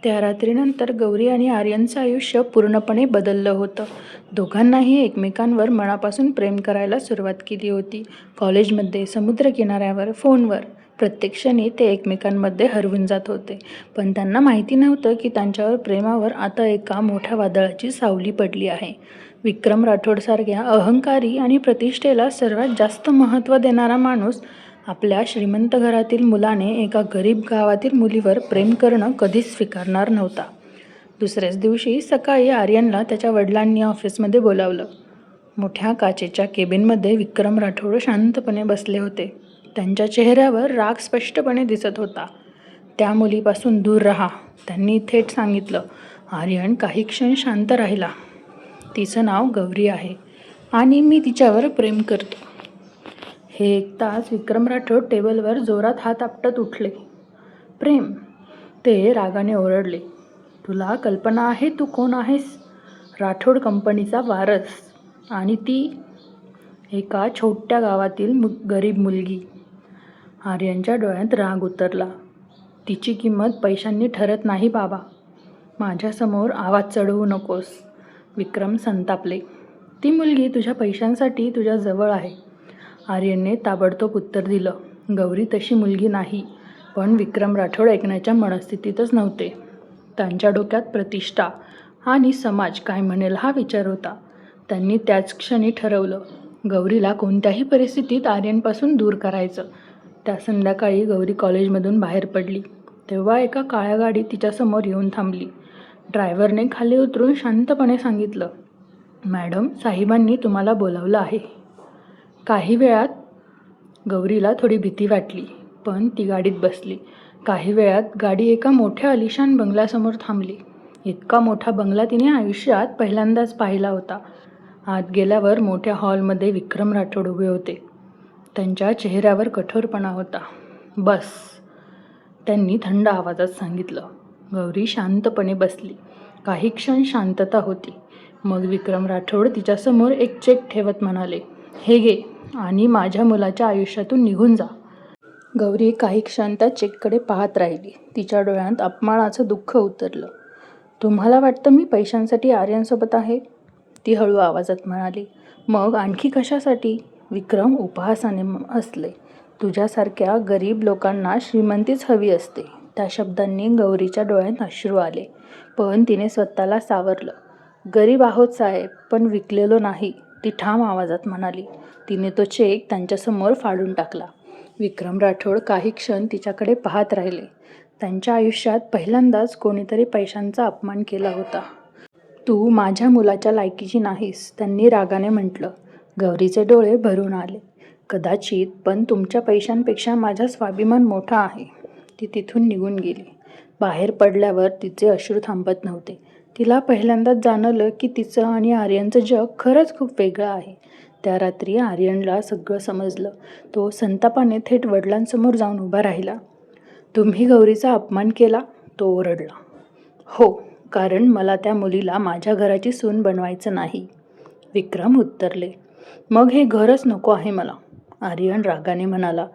त्या रात्रीनंतर गौरी आणि आर्यनचं आयुष्य पूर्णपणे बदललं होतं. दोघांनाही एकमेकांवर मनापासून प्रेम करायला सुरुवात केली होती. कॉलेजमध्ये, समुद्रकिनाऱ्यावर, फोनवर प्रत्येक क्षणी ते एकमेकांमध्ये हरवून जात होते. पण त्यांना माहिती नव्हतं की त्यांच्यावर प्रेमावर आता एका मोठ्या वादळाची सावली पडली आहे. विक्रम राठोडसारख्या अहंकारी आणि प्रतिष्ठेला सर्वात जास्त महत्त्व देणारा माणूस आपल्या श्रीमंत घरातील मुलाने एका गरीब गावातील मुलीवर प्रेम करणं कधीच स्वीकारणार नव्हता. दुसऱ्याच दिवशी सकाळी आर्यनला त्याच्या वडिलांनी ऑफिसमध्ये बोलावलं. मोठ्या काचेच्या केबिनमध्ये विक्रम राठोड शांतपणे बसले होते. त्यांच्या चेहऱ्यावर राग स्पष्टपणे दिसत होता. त्या मुलीपासून दूर राहा, त्यांनी थेट सांगितलं. आर्यन काही क्षण शांत राहिला. तिचं नाव गौरी आहे आणि मी तिच्यावर प्रेम करतो. हे ऐकताच विक्रम राठोड टेबलवर जोरात हात आपटत उठले. प्रेम? ते रागाने ओरडले. तुला कल्पना आहे तू कोण आहेस? राठोड कंपनीचा वारस आणि ती एका छोट्या गावातील गरीब मुलगी. आर्यनच्या डोळ्यात राग उतरला. तिची किंमत पैशांनी ठरत नाही बाबा. माझ्यासमोर आवाज चढवू नकोस. विक्रम संतापले. ती मुलगी तुझ्या पैशांसाठी तुझ्या जवळ आहे. आर्यनने ताबडतोब उत्तर दिलं. गौरी तशी मुलगी नाही. पण विक्रम राठोड ऐकण्याच्या मनस्थितीतच नव्हते. त्यांच्या डोक्यात प्रतिष्ठा आणि समाज काय म्हणेल हा विचार होता. त्यांनी त्याच क्षणी ठरवलं, गौरीला कोणत्याही परिस्थितीत आर्यनपासून दूर करायचं. त्या संध्याकाळी गौरी कॉलेजमधून बाहेर पडली तेव्हा एका काळ्या गाडी तिच्यासमोर येऊन थांबली. ड्रायव्हरने खाली उतरून शांतपणे सांगितलं, मॅडम, साहेबांनी तुम्हाला बोलावलं आहे. काही वेळात गौरीला थोडी भीती वाटली, पण ती गाडीत बसली. काही वेळात गाडी एका मोठ्या आलिशान बंगल्यासमोर थांबली. इतका मोठा बंगला तिने आयुष्यात पहिल्यांदाच पाहिला होता. आत गेल्यावर मोठ्या हॉलमध्ये विक्रम राठोड उभे होते. त्यांच्या चेहऱ्यावर कठोरपणा होता. बस, त्यांनी थंड आवाजात सांगितलं. गौरी शांतपणे बसली. काही क्षण शांतता होती. मग विक्रम राठोड तिच्यासमोर एक चेक ठेवत म्हणाले, हे घे आणि माझ्या मुलाच्या आयुष्यातून निघून जा. गौरी काही क्षण त्या चेककडे पाहत राहिली. तिच्या डोळ्यात अपमानाचं दुःख उतरलं. तुम्हाला वाटतं मी पैशांसाठी आर्यनसोबत आहे? ती हळू आवाजात म्हणाली. मग आणखी कशासाठी? विक्रम उपहासाने हसले. तुझ्यासारख्या गरीब लोकांना श्रीमंतीच हवी असते. त्या शब्दांनी गौरीच्या डोळ्यात अश्रू आले. पण तिने स्वतःला सावरलं. गरीब आहोत साहेब, पण विकलेलो नाही, ती ठाम आवाजात म्हणाली. तिने तो चेक त्यांच्यासमोर फाडून टाकला. विक्रम राठोड काही क्षण तिच्याकडे पाहत राहिले. त्यांच्या आयुष्यात पहिल्यांदाच कोणीतरी पैशांचा अपमान केला होता. तू माझ्या मुलाच्या लायकीची नाहीस, त्यांनी रागाने म्हटलं. गौरीचे डोळे भरून आले. कदाचित, पण तुमच्या पैशांपेक्षा माझा स्वाभिमान मोठा आहे. ती तिथून निघून गेली. बाहेर पडल्यावर तिचे अश्रू थांबत नव्हते. तिला पहिल्यांदाच जाणवलं की तिचं आणि आर्यनचं जग खरंच खूप वेगळं आहे. त्या रात्री आर्यनला सगळं समजलं. तो संतापाने थेट वडिलांसमोर जाऊन उभा राहिला. तुम्ही गौरीचा अपमान केला? तो ओरडला. हो, कारण मला त्या मुलीला माझ्या घराची सून बनवायचं नाही. विक्रम उत्तरले. मग हे घरच नको आहे मला, आर्यन रागाने म्हणाला.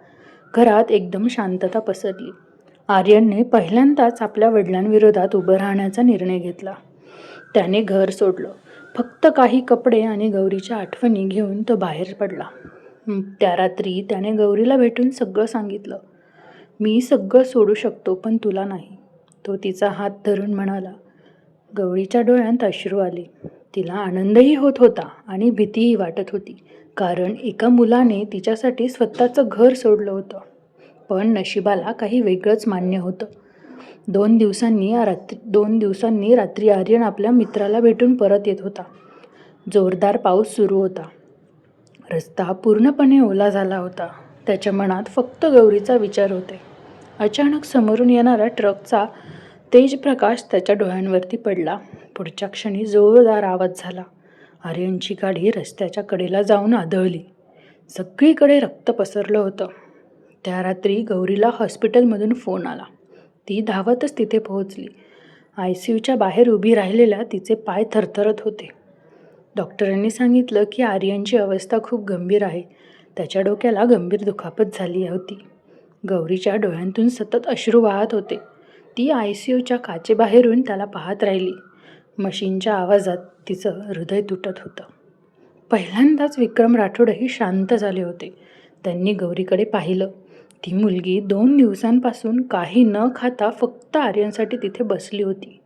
घरात एकदम शांतता पसरली. आर्यनने पहिल्यांदाच आपल्या वडिलांविरोधात उभं राहण्याचा निर्णय घेतला. त्याने घर सोडलं. फक्त काही कपडे आणि गौरीच्या आठवणी घेऊन तो बाहेर पडला. त्या रात्री त्याने गौरीला भेटून सगळं सांगितलं. मी सगळं सोडू शकतो, पण तुला नाही, तो तिचा हात धरून म्हणाला. गौरीच्या डोळ्यात अश्रू आले. तिला आनंदही होत होता आणि भीतीही वाटत होती, कारण एका मुलाने तिच्यासाठी स्वतःचं घर सोडलं होतं. पण नशिबाला काही वेगळंच मान्य होतं. 2 दिवसांनी रात्री आर्यन आपल्या मित्राला भेटून परत येत होता. जोरदार पाऊस सुरू होता. रस्ता पूर्णपणे ओला झाला होता. त्याच्या मनात फक्त गौरीचा विचार होते. अचानक समोरून येणारा ट्रकचा तेज प्रकाश त्याच्या डोळ्यांवरती पडला. पुढच्या क्षणी जोरदार आवाज झाला. आर्यनची गाडी रस्त्याच्या कडेला जाऊन आदळली. सगळीकडे रक्त पसरलं होतं. त्या रात्री गौरीला हॉस्पिटलमधून फोन आला. ती धावतच तिथे पोहोचली. ICUच्या बाहेर उभी राहिलेल्या तिचे पाय थरथरत होते. डॉक्टरांनी सांगितलं की आर्यनची अवस्था खूप गंभीर आहे. त्याच्या डोक्याला गंभीर दुखापत झाली होती. गौरीच्या डोळ्यांतून सतत अश्रू वाहत होते. ती ICUच्या काचेबाहेरून त्याला पाहत राहिली. मशीनच्या आवाजात तिचं हृदय तुटत होतं. पहिल्यांदाच विक्रम राठोडही शांत झाले होते. त्यांनी गौरीकडे पाहिलं. ती मुलगी 2 दिवसांपासून काही न खाता फक्त आर्यनसाठी तिथे बसली होती.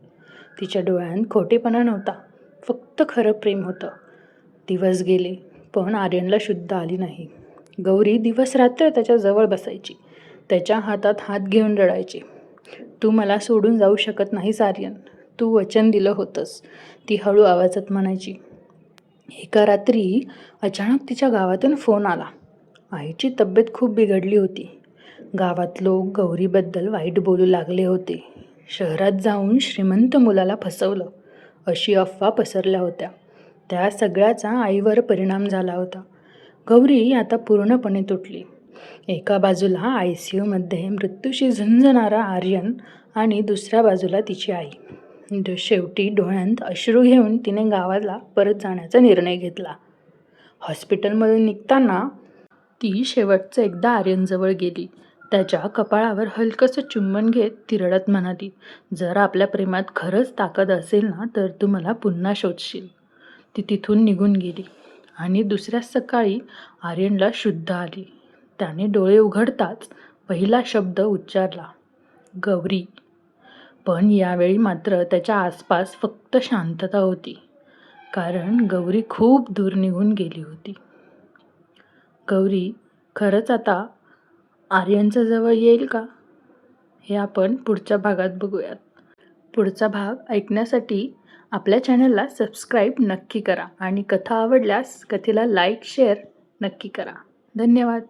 तिच्या डोळ्यात खोटेपणा नव्हता, फक्त खरं प्रेम होतं. दिवस गेले, पण आर्यनला शुद्ध आली नाही. गौरी दिवस रात्र त्याच्या जवळ बसायची, त्याच्या हातात हात घेऊन रडायची. तू मला सोडून जाऊ शकत नाहीस आर्यन, तू वचन दिलं होतंस, ती हळू आवाजात म्हणायची. एका रात्री अचानक तिच्या गावातून फोन आला. आईची तब्येत खूप बिघडली होती. गावात लोक गौरीबद्दल वाईट बोलू लागले होते. शहरात जाऊन श्रीमंत मुलाला फसवलं अशी अफवा पसरल्या होत्या. त्या सगळ्याचा आईवर परिणाम झाला होता. गौरी आता पूर्णपणे तुटली. एका बाजूला ICUमध्ये मृत्यूशी झुंजणारा आर्यन आणि दुसऱ्या बाजूला तिची आई. शेवटी डोळ्यात अश्रू घेऊन तिने गावाला परत जाण्याचा निर्णय घेतला. हॉस्पिटलमधून निघताना ती शेवटचं एकदा आर्यनजवळ गेली. त्याच्या कपाळावर हलकंसं चुंबन घेत ती रडत म्हणाली, जर आपल्या प्रेमात खरंच ताकद असेल ना तर तू मला पुन्हा शोधशील. ती तिथून निघून गेली आणि दुसऱ्या सकाळी आर्यनला शुद्ध आली. त्याने डोळे उघडताच पहिला शब्द उच्चारला, गौरी. पण यावेळी मात्र त्याच्या आसपास फक्त शांतता होती, कारण गौरी खूप दूर निघून गेली होती. गौरी खरंच आता आर्यनच्या जवळ येईल का, हे आपण पुढच्या भागात बघूयात. पुढचा भाग ऐकण्यासाठी आपल्या चॅनलला सबस्क्राईब नक्की करा आणि कथा आवडल्यास कथेला लाईक शेअर नक्की करा. धन्यवाद.